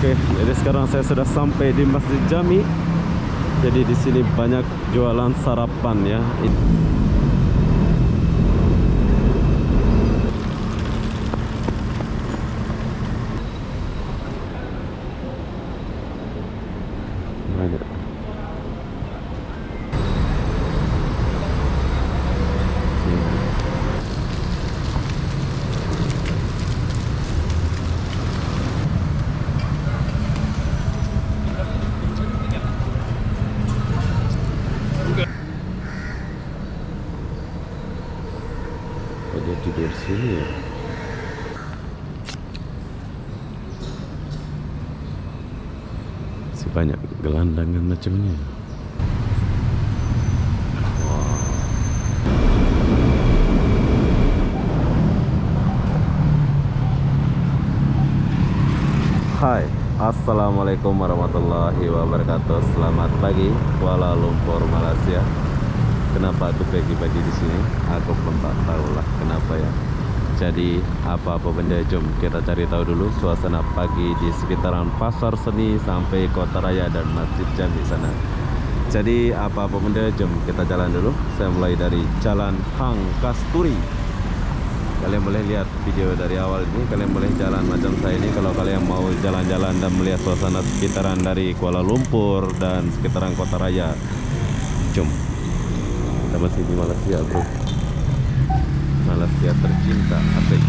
Oke, jadi sekarang saya sudah sampai di Masjid Jami. Jadi di sini banyak jualan sarapan ya. Banyak. Dia tidur sini ya. Masih banyak gelandangan macamnya. Hai, assalamualaikum warahmatullahi wabarakatuh. Selamat pagi, Kuala Lumpur, Malaysia. Kenapa aku pagi-pagi di sini? Aku pun tak tahulah kenapa ya. Jadi apa-apa benda, jom kita cari tahu dulu suasana pagi di sekitaran Pasar Seni sampai Kota Raya dan Masjid Jami sana. Jadi apa-apa benda, jom kita jalan dulu. Saya mulai dari Jalan Hang Kasturi. Kalian boleh lihat video dari awal ini, kalian boleh jalan macam saya ini kalau kalian mau jalan-jalan dan melihat suasana sekitaran dari Kuala Lumpur dan sekitaran Kota Raya. Jom. Kita masih di Malaysia, bro. Malaysia tercinta, asik.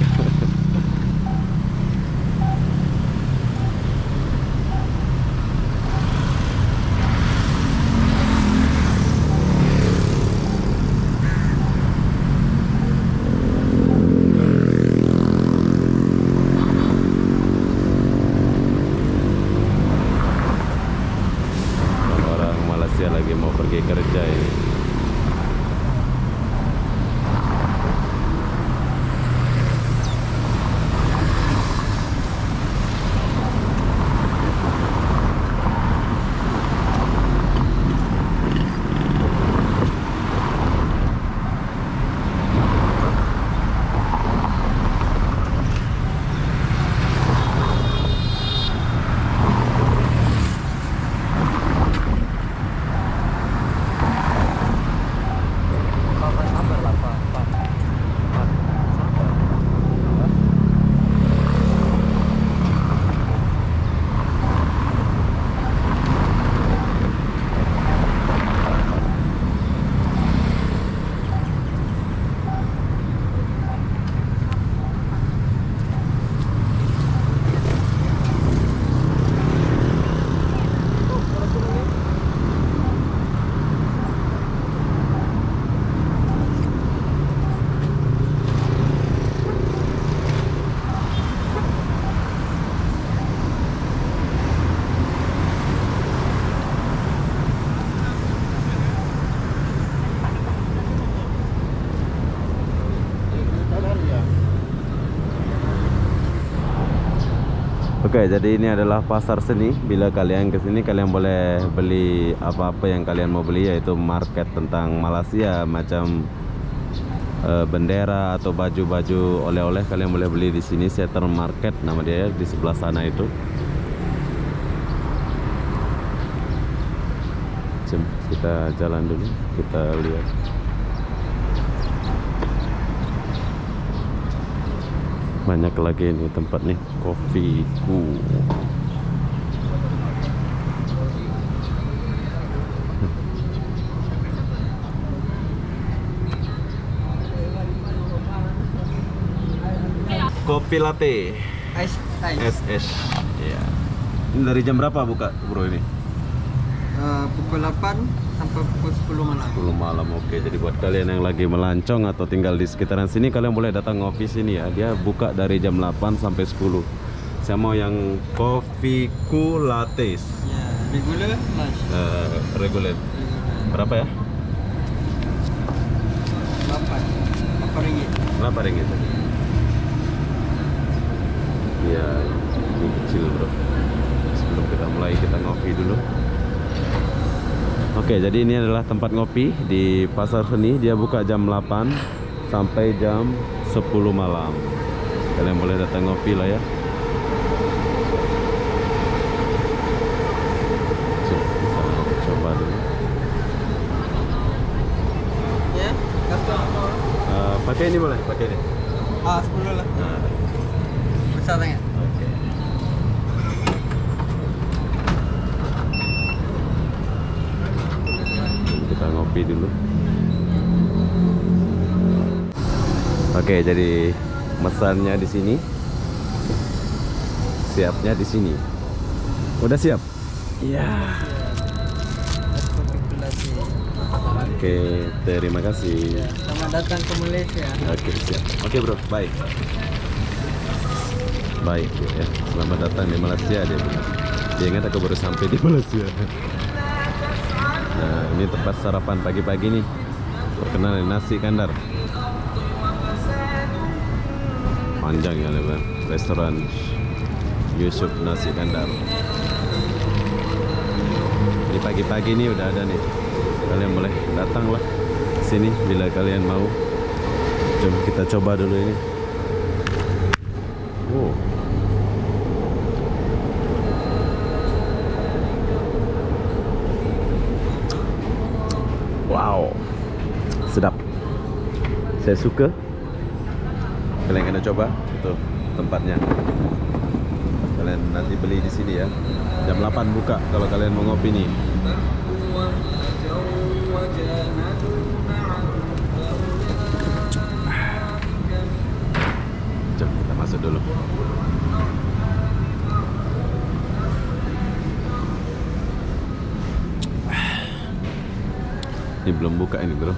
Orang Malaysia lagi mau pergi kerja ini. Oke, jadi ini adalah pasar seni. Bila kalian ke sini, kalian boleh beli apa-apa yang kalian mau beli, yaitu market tentang Malaysia, macam bendera atau baju-baju oleh-oleh. Kalian boleh beli di sini, Setter Market nama dia, di sebelah sana itu. Jom kita jalan dulu, kita lihat. Banyak lagi ini tempat nih, Kopiku. Kopi latte. SS. Ya. Ini dari jam berapa buka, bro ini? Pukul 8 sampai pukul 10 malam. 10 malam, oke. Jadi buat kalian yang lagi melancong atau tinggal di sekitaran sini, kalian boleh datang ngopi sini ya. Dia buka dari jam 8 sampai 10. Saya mau yang Kopiku latte. Ya, regular lunch. Regular. Berapa ya? 8 ringgit. Berapa ringgit? Ya, ini kecil, bro. Sebelum kita mulai, kita ngopi dulu. Oke, jadi ini adalah tempat ngopi di Pasar Seni. Dia buka jam 8 sampai jam 10 malam. Kalian boleh datang ngopi lah ya. Pakai ini boleh, pakai ini. 10 lah. Nah, Besar sangat. oke. Kita ngopi dulu. Oke, jadi mesannya di sini. Siapnya di sini. Udah siap? Iya. Oke, terima kasih. Selamat datang ke Malaysia. Oke, siap. Oke, bro. Bye. Baik, ya. Selamat datang di Malaysia, dia bilang. Dia ingat aku baru sampai di Malaysia. Nah, ini tempat sarapan pagi-pagi nih. Perkenalan nasi kandar. Panjang ya, Bang. Restoran Yusuf Nasi Kandar. Ini pagi-pagi nih udah ada nih. Kalian boleh datanglah sini bila kalian mau. Jom kita coba dulu ini. Oh. Wow. Sedap. Saya suka. Kalian kena coba. Tuh tempatnya. Kalian nanti beli di sini ya. Jam 8 buka kalau kalian mau ngopi nih. Jom kita masuk dulu. Ini belum buka ini, bro.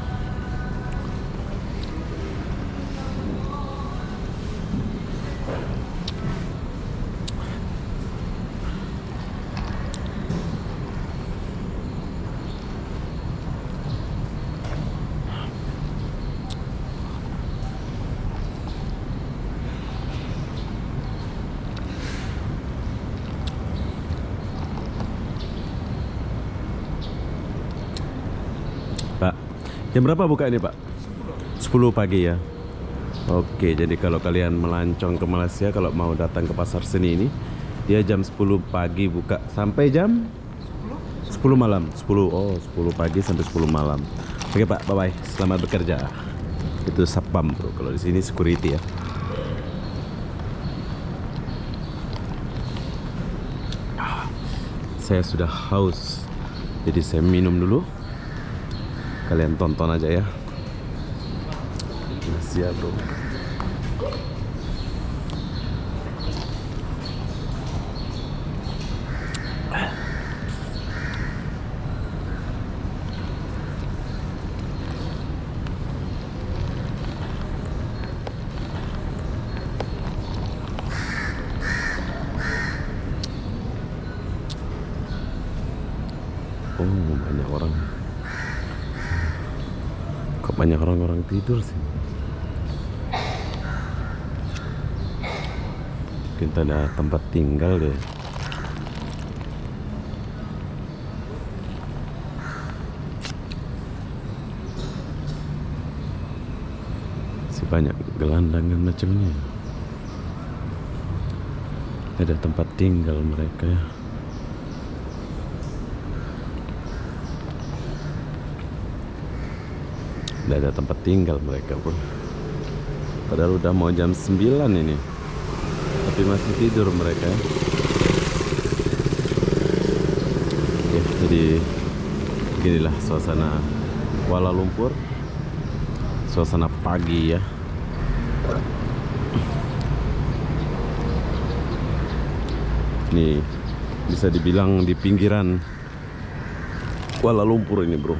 Pak, jam berapa buka ini, Pak? 10 pagi ya. Oke, jadi kalau kalian melancong ke Malaysia, kalau mau datang ke pasar seni ini, dia jam 10 pagi buka sampai jam 10 malam. 10 pagi sampai 10 malam. Oke, Pak, bye-bye. Selamat bekerja. Itu satpam, bro. Kalau di sini security ya. Saya sudah haus. Jadi saya minum dulu. Kalian tonton aja ya. Masih ya, bro. Oh, banyak orang. Kok banyak orang-orang tidur sih? Kita ada tempat tinggal deh. Masih banyak gelandangan macamnya. Ada tempat tinggal mereka ya. Udah ada tempat tinggal mereka, bro. Padahal udah mau jam 9 ini, tapi masih tidur mereka. Oke, jadi beginilah suasana Kuala Lumpur. Suasana pagi ya. Nih, bisa dibilang di pinggiran Kuala Lumpur ini, bro.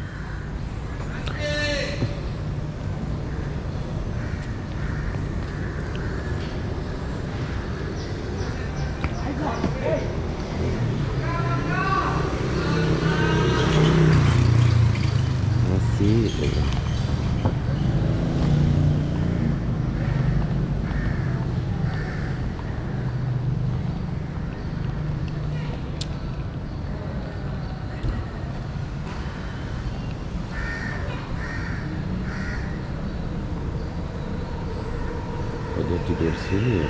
Dia tidur sini ya,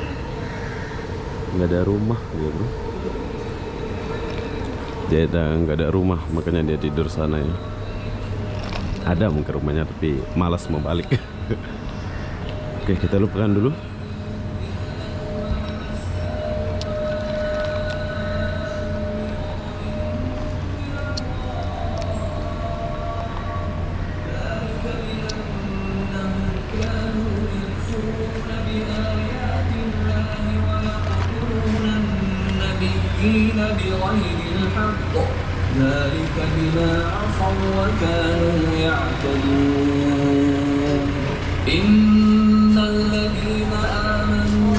nggak ada rumah dia, bro. Dia nggak ada rumah, makanya dia tidur sana ya. Ada mungkin rumahnya tapi malas mau balik. Oke, kita lupakan dulu. بغير الحق ذلك بما عصوا وكانوا يعتدون إن الذين آمنوا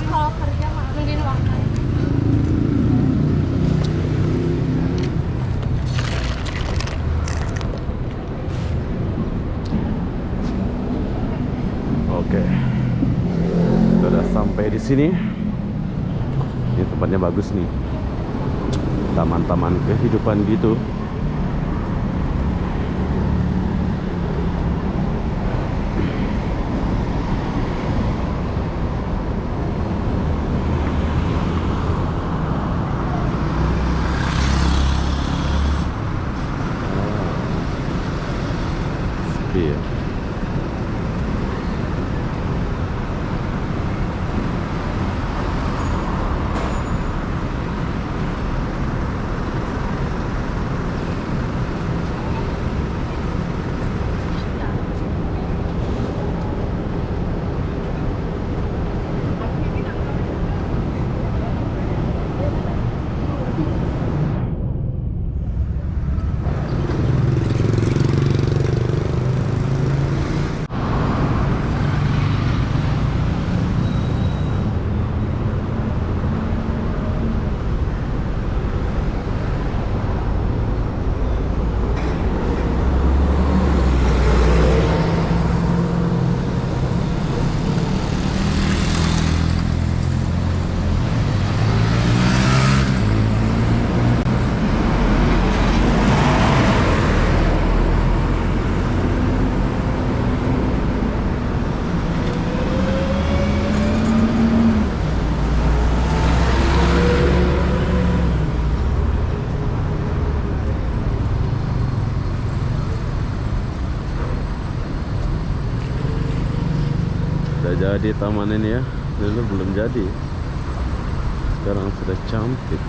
Kalau kerja mah nungguin waktu. Oke, sudah sampai di sini. Ini tempatnya bagus nih, taman-taman kehidupan gitu. Sepi ya. Udah jadi taman ini ya. Dulu belum jadi, sekarang sudah cantik.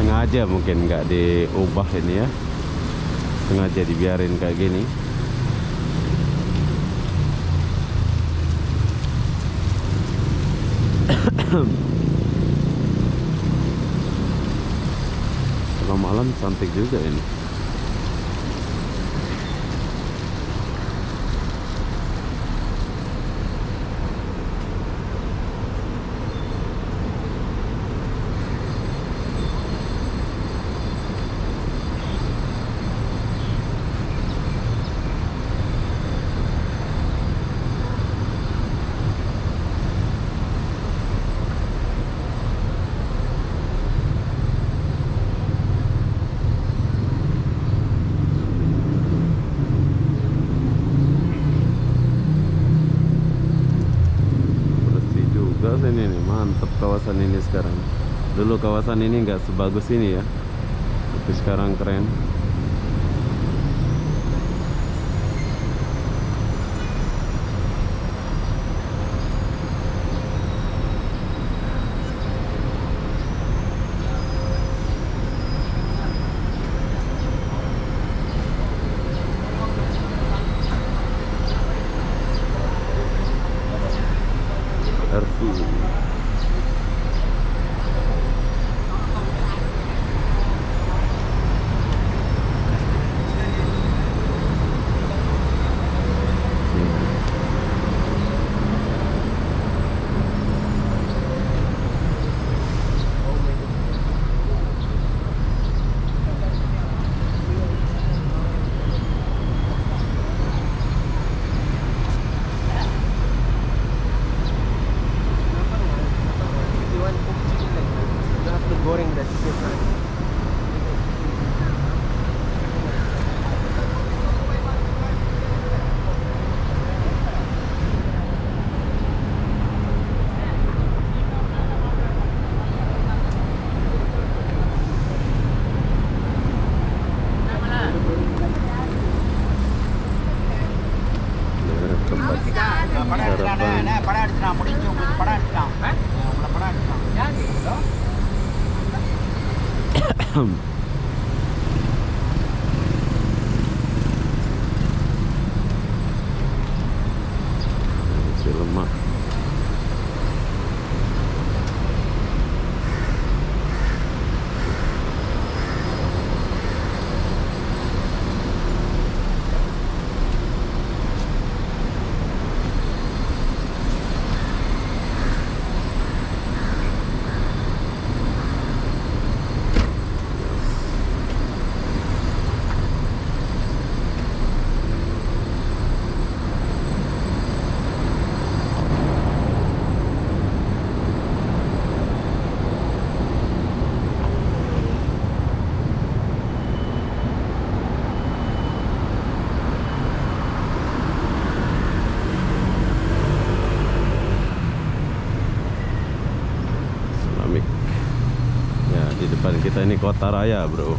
Sengaja mungkin nggak diubah ini ya, sengaja dibiarin kayak gini. Kalau malam cantik juga ini. Ini nih, mantep kawasan ini sekarang. Dulu kawasan ini nggak sebagus ini ya, tapi sekarang keren. Daerah tempat sarapan. Nasi lemak. Islamic. Ya, di depan kita ini kota raya, bro.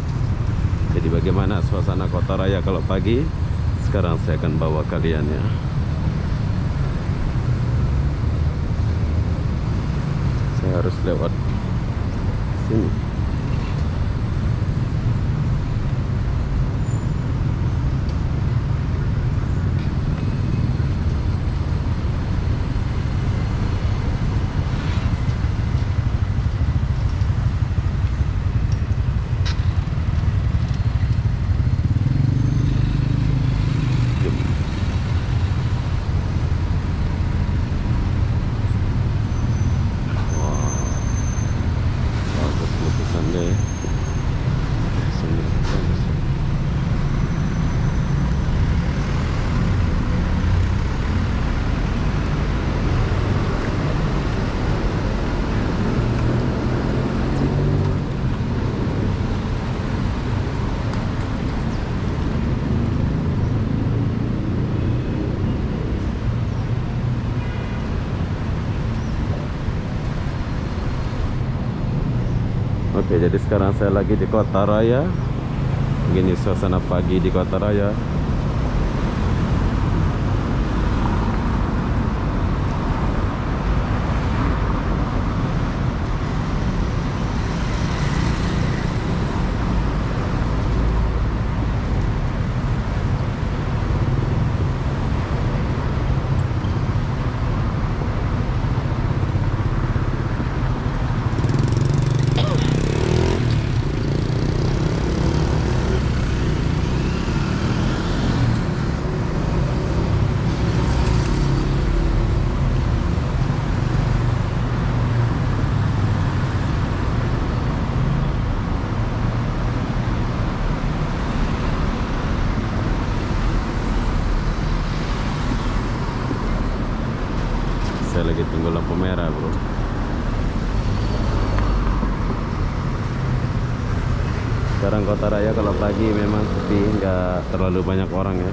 Jadi bagaimana suasana kota raya kalau pagi? Sekarang saya akan bawa kalian ya. Saya harus lewat sini. Bagus lukisannya ya. Sini, bagus. Oke, jadi sekarang saya lagi di kota raya. Begini suasana pagi di kota raya. Saya lagi tunggu lampu merah, bro. Sekarang kota raya kalau pagi memang sepi, nggak terlalu banyak orang ya.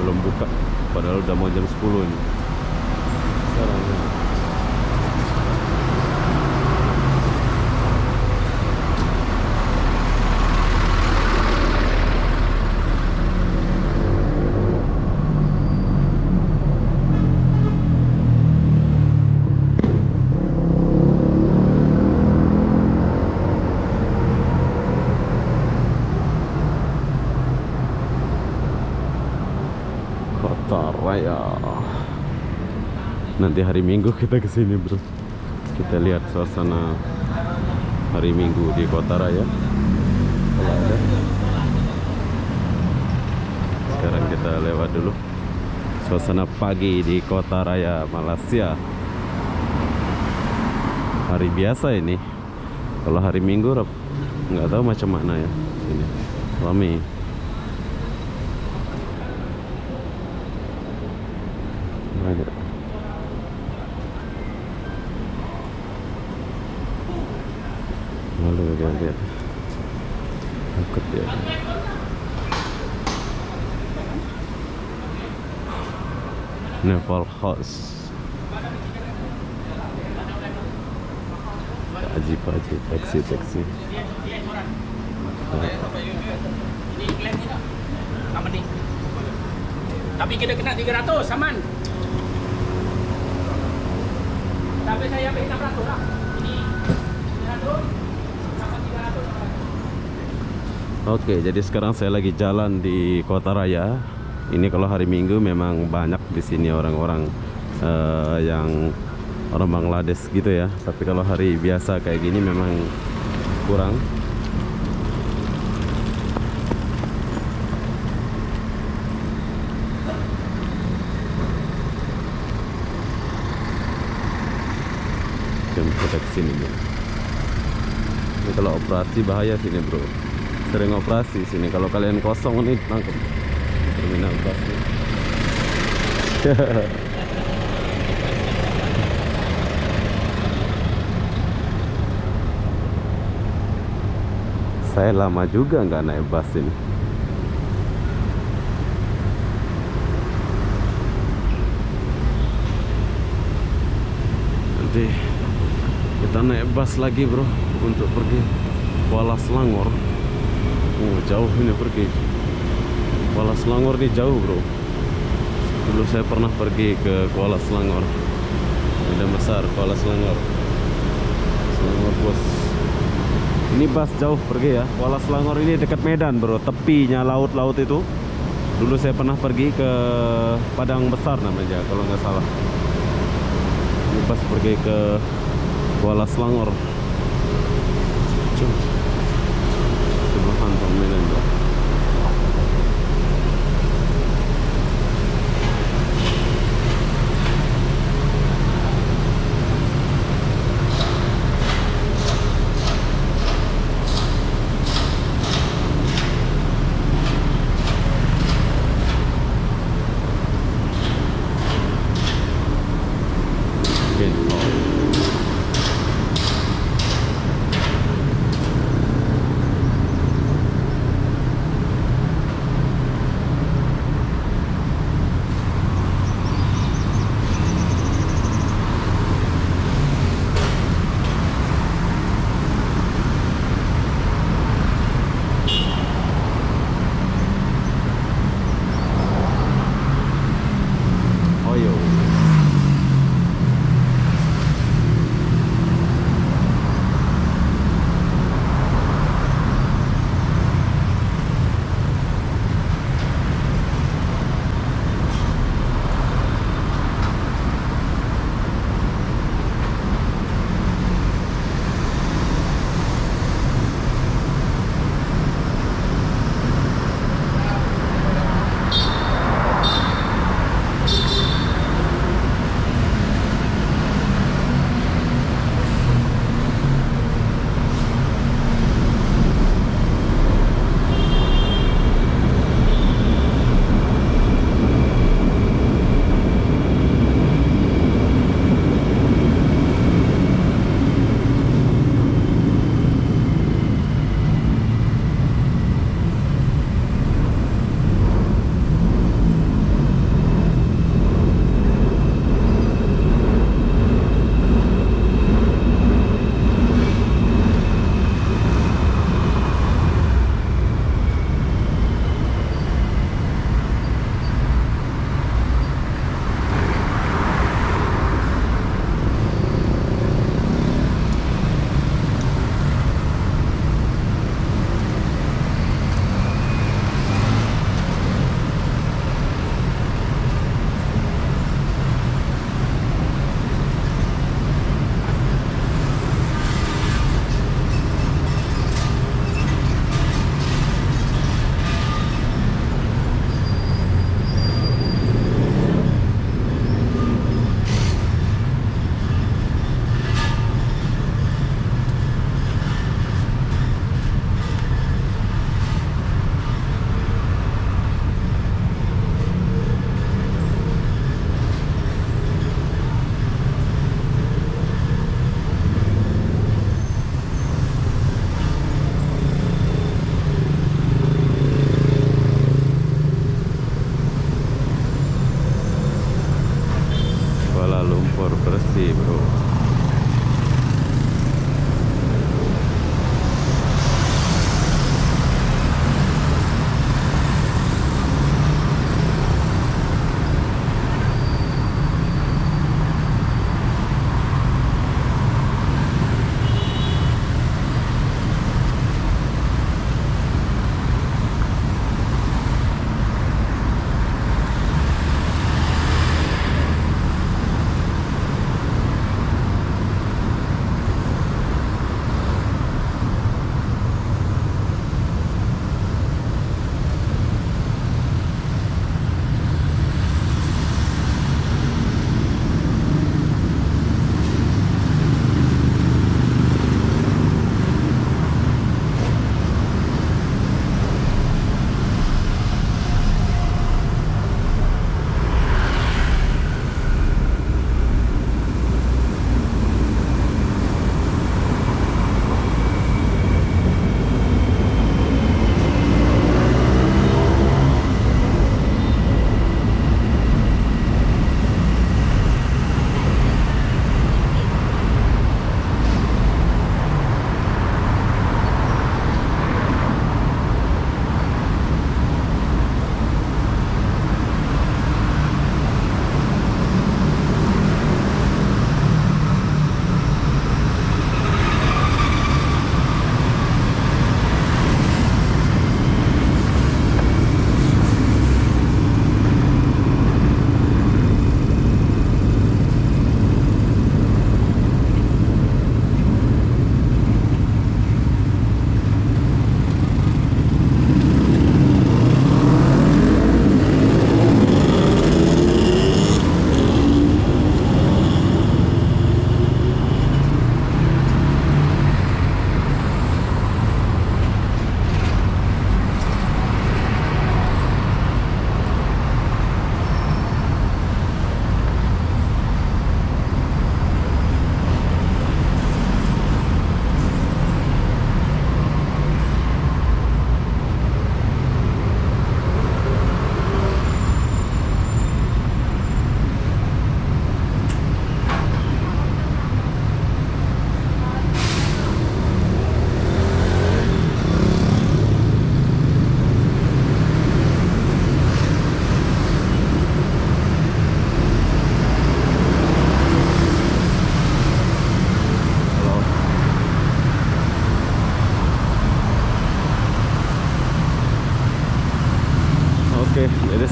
Belum buka, padahal udah mau jam 10 ini. Sekarang ya. Kota raya. Nanti hari Minggu kita kesini, bro. Kita lihat suasana hari Minggu di kota raya. Kalau ada. Sekarang kita lewat dulu suasana pagi di kota raya Malaysia. Hari biasa ini. Kalau hari Minggu nggak tahu macam mana ya. Ini ramai. Banyak. Malu dia lihat. Takut dia. Naval House. Haji, taksi. Tapi kita kena 300 aman. Tapi saya beri 600 lah. Ini 300 sama 300. Oke, jadi sekarang saya lagi jalan di Kota Raya. Ini kalau hari Minggu memang banyak di sini orang-orang yang orang Bangladesh gitu ya. Tapi kalau hari biasa kayak gini memang kurang. Jemput ke sini nih. Ini kalau operasi bahaya sini bro. Sering operasi sini. Kalau kalian kosong nih tangkap terminal bus nih. Saya lama juga nggak naik bus ini. Nanti kita naik bus lagi bro untuk pergi Kuala Selangor. Jauh ini pergi Kuala Selangor ini jauh bro. Dulu saya pernah pergi ke Kuala Selangor. Medan Besar Kuala Selangor. Selangor bos. Ini bus jauh pergi ya. Kuala Selangor ini dekat Medan bro. Tepinya laut-laut itu. Dulu saya pernah pergi ke Padang Besar namanya kalau nggak salah. Ini bus pergi ke Kuala Selangor. Sebelahan Medan bro.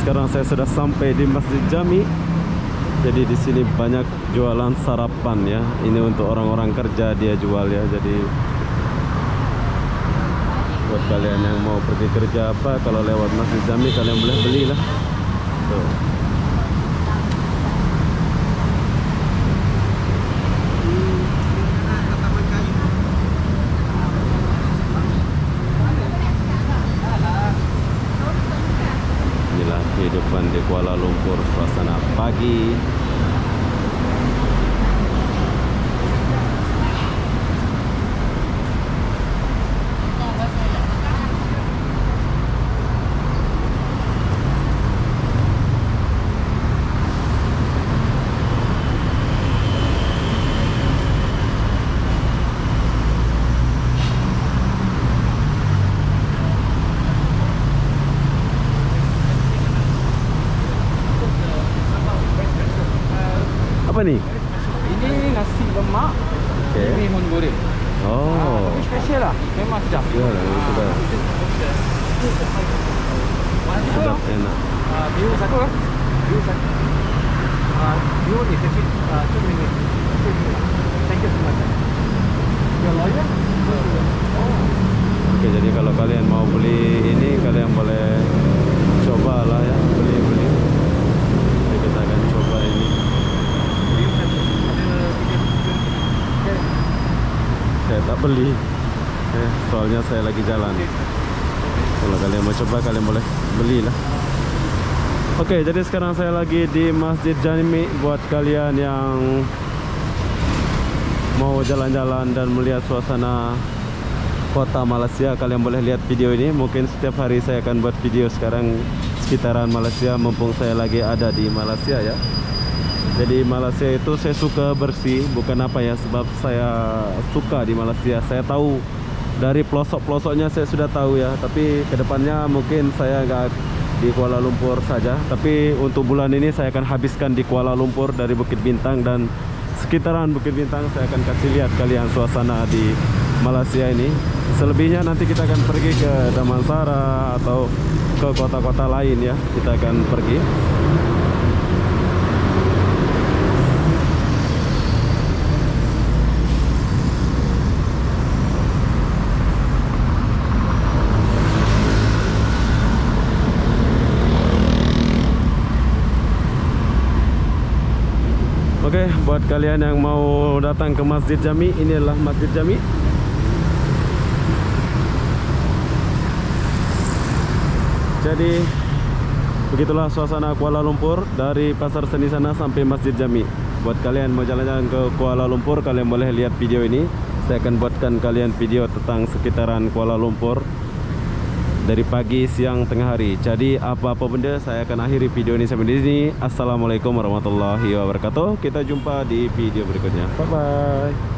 sekarang saya sudah sampai di Masjid Jami. Jadi di sini banyak jualan sarapan ya. Ini untuk orang-orang kerja dia jual ya. Jadi buat kalian yang mau pergi kerja apa, kalau lewat Masjid Jami kalian boleh belilah. Tuh. Inilah kehidupan di Kuala Lumpur, suasana pagi. Apa nih? Ini nasi lemak, Okey. ini bihun goreng. Oh. Ini special lah, memang sedap. Ya, sudah. Sedap, enak. Bihun satu lah. Bihun satu. Bihun is actually 2 minutes. Thank you so much. Your lawyer? Oke, jadi kalau kalian mau beli ini, kalian boleh cobalah ya, beli-beli. Jadi kita akan coba ini. Saya tak beli, soalnya saya lagi jalan. Kalau kalian mau coba, kalian boleh belilah. Oke, jadi sekarang saya lagi di Masjid Jami. Buat kalian yang mau jalan-jalan dan melihat suasana kota Malaysia, kalian boleh lihat video ini. Mungkin setiap hari saya akan buat video sekarang sekitaran Malaysia, mumpung saya lagi ada di Malaysia ya. Jadi Malaysia itu saya suka bersih, bukan apa ya, sebab saya suka di Malaysia. Saya tahu dari pelosok-pelosoknya, saya sudah tahu ya. Tapi kedepannya mungkin saya nggak di Kuala Lumpur saja. Tapi untuk bulan ini saya akan habiskan di Kuala Lumpur, dari Bukit Bintang dan sekitaran Bukit Bintang. Saya akan kasih lihat kalian suasana di Malaysia ini. Selebihnya nanti kita akan pergi ke Damansara atau ke kota-kota lain ya. Kita akan pergi. Oke, buat kalian yang mau datang ke Masjid Jami, ini adalah Masjid Jami. Jadi begitulah suasana Kuala Lumpur, dari Pasar Seni sana sampai Masjid Jami. Buat kalian mau jalan-jalan ke Kuala Lumpur, kalian boleh lihat video ini. Saya akan buatkan kalian video tentang sekitaran Kuala Lumpur dari pagi, siang, tengah hari. Jadi apa-apa benda, saya akan akhiri video ini sampai di sini. Assalamualaikum warahmatullahi wabarakatuh. Kita jumpa di video berikutnya. Bye bye.